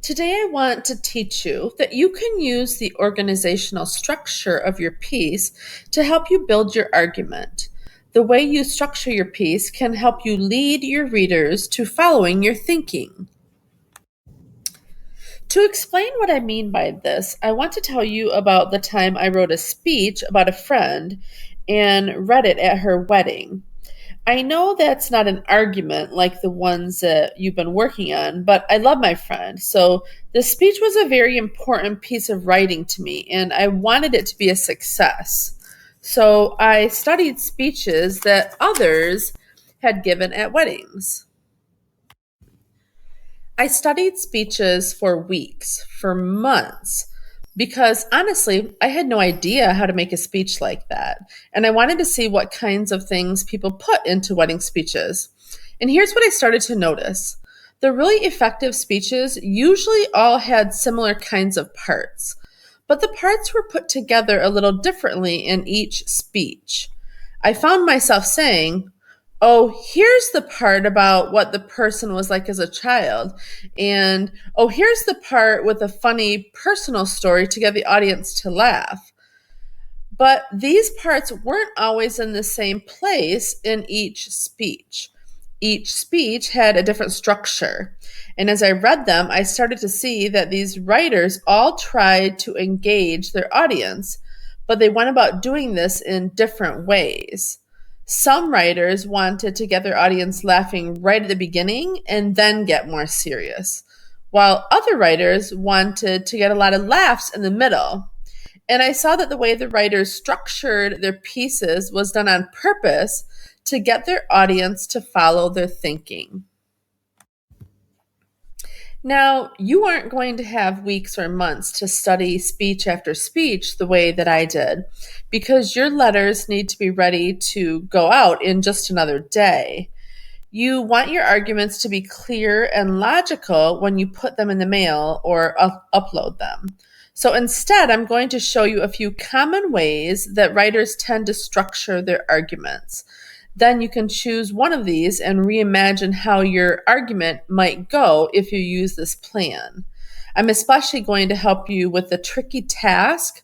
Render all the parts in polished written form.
Today, I want to teach you that you can use the organizational structure of your piece to help you build your argument. The way you structure your piece can help you lead your readers to following your thinking. To explain what I mean by this, I want to tell you about the time I wrote a speech about a friend and read it at her wedding. I know that's not an argument like the ones that you've been working on, but I love my friend. So the speech was a very important piece of writing to me, and I wanted it to be a success. So I studied speeches that others had given at weddings. I studied speeches for weeks, for months, because honestly, I had no idea how to make a speech like that. And I wanted to see what kinds of things people put into wedding speeches. And here's what I started to notice: the really effective speeches usually all had similar kinds of parts, but the parts were put together a little differently in each speech. I found myself saying, "Oh, here's the part about what the person was like as a child." And, "Oh, here's the part with a funny personal story to get the audience to laugh." But these parts weren't always in the same place in each speech. Each speech had a different structure. And as I read them, I started to see that these writers all tried to engage their audience, but they went about doing this in different ways. Some writers wanted to get their audience laughing right at the beginning and then get more serious, while other writers wanted to get a lot of laughs in the middle. And I saw that the way the writers structured their pieces was done on purpose to get their audience to follow their thinking. Now, you aren't going to have weeks or months to study speech after speech the way that I did, because your letters need to be ready to go out in just another day. You want your arguments to be clear and logical when you put them in the mail or upload them. So instead, I'm going to show you a few common ways that writers tend to structure their arguments. Then you can choose one of these and reimagine how your argument might go if you use this plan. I'm especially going to help you with the tricky task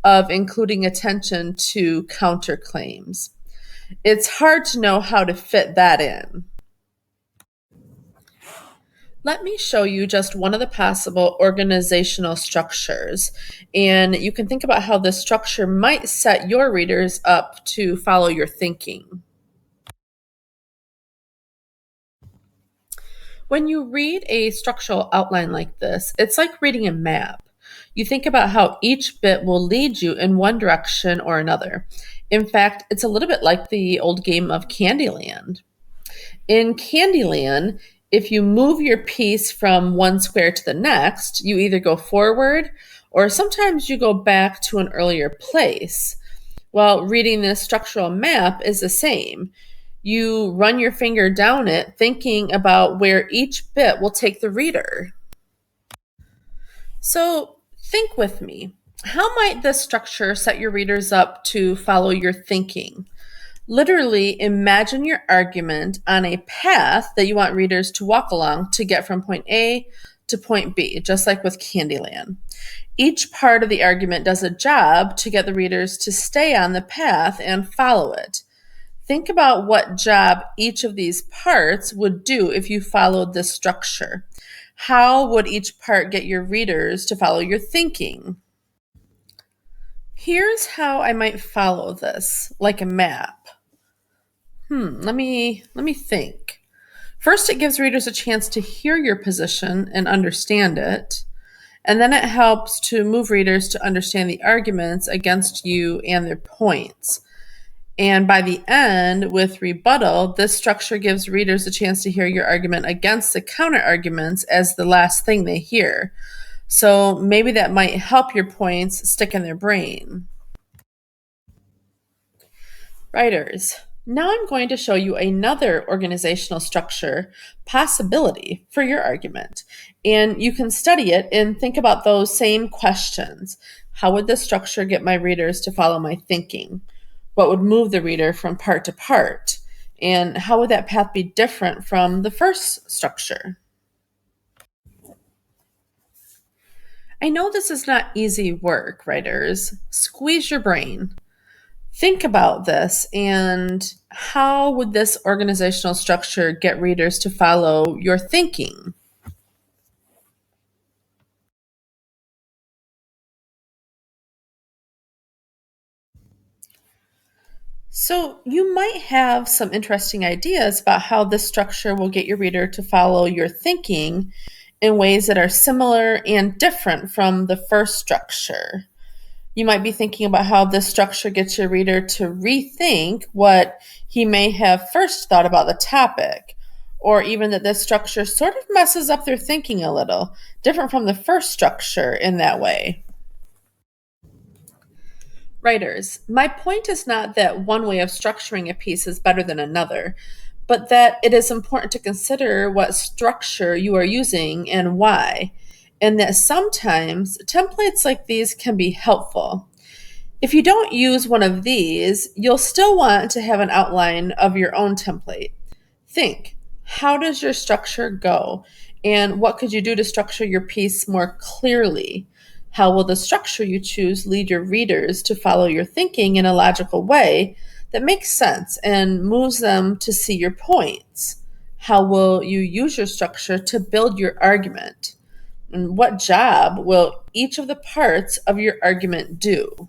of including attention to counterclaims. It's hard to know how to fit that in. Let me show you just one of the possible organizational structures, and you can think about how this structure might set your readers up to follow your thinking. When you read a structural outline like this, it's like reading a map. You think about how each bit will lead you in one direction or another. In fact, it's a little bit like the old game of Candyland. In Candyland, if you move your piece from one square to the next, you either go forward or sometimes you go back to an earlier place. Well, reading this structural map is the same. You run your finger down it, thinking about where each bit will take the reader. So think with me. How might this structure set your readers up to follow your thinking? Literally imagine your argument on a path that you want readers to walk along to get from point A to point B, just like with Candyland. Each part of the argument does a job to get the readers to stay on the path and follow it. Think about what job each of these parts would do if you followed this structure. How would each part get your readers to follow your thinking? Here's how I might follow this, like a map. Let me think. First, it gives readers a chance to hear your position and understand it. And then it helps to move readers to understand the arguments against you and their points. And by the end, with rebuttal, this structure gives readers a chance to hear your argument against the counter arguments as the last thing they hear. So maybe that might help your points stick in their brain. Writers, now I'm going to show you another organizational structure possibility for your argument. And you can study it and think about those same questions. How would this structure get my readers to follow my thinking? What would move the reader from part to part? And how would that path be different from the first structure? I know this is not easy work, writers. Squeeze your brain. Think about this and how would this organizational structure get readers to follow your thinking? So, you might have some interesting ideas about how this structure will get your reader to follow your thinking in ways that are similar and different from the first structure. You might be thinking about how this structure gets your reader to rethink what he may have first thought about the topic, or even that this structure sort of messes up their thinking a little, different from the first structure in that way. Writers, my point is not that one way of structuring a piece is better than another, but that it is important to consider what structure you are using and why, and that sometimes templates like these can be helpful. If you don't use one of these, you'll still want to have an outline of your own template. Think, how does your structure go? And what could you do to structure your piece more clearly? How will the structure you choose lead your readers to follow your thinking in a logical way that makes sense and moves them to see your points? How will you use your structure to build your argument? And what job will each of the parts of your argument do?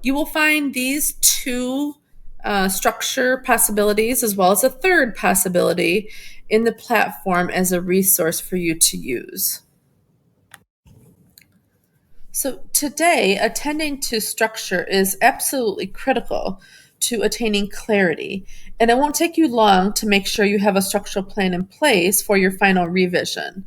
You will find these two structure possibilities as well as a third possibility in the platform as a resource for you to use. So, today, attending to structure is absolutely critical to attaining clarity, and it won't take you long to make sure you have a structural plan in place for your final revision.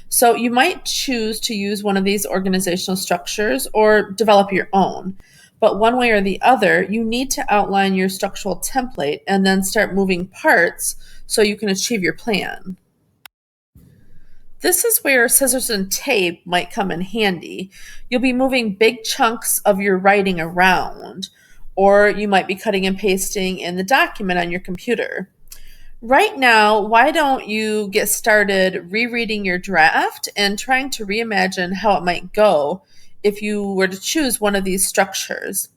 So, you might choose to use one of these organizational structures or develop your own. But one way or the other, you need to outline your structural template and then start moving parts so you can achieve your plan. This is where scissors and tape might come in handy. You'll be moving big chunks of your writing around, or you might be cutting and pasting in the document on your computer. Right now, why don't you get started rereading your draft and trying to reimagine how it might go if you were to choose one of these structures?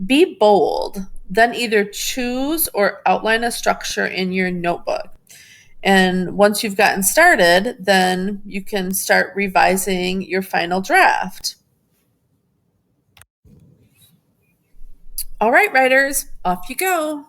Be bold, then either choose or outline a structure in your notebook. And once you've gotten started, then you can start revising your final draft. All right, writers, off you go.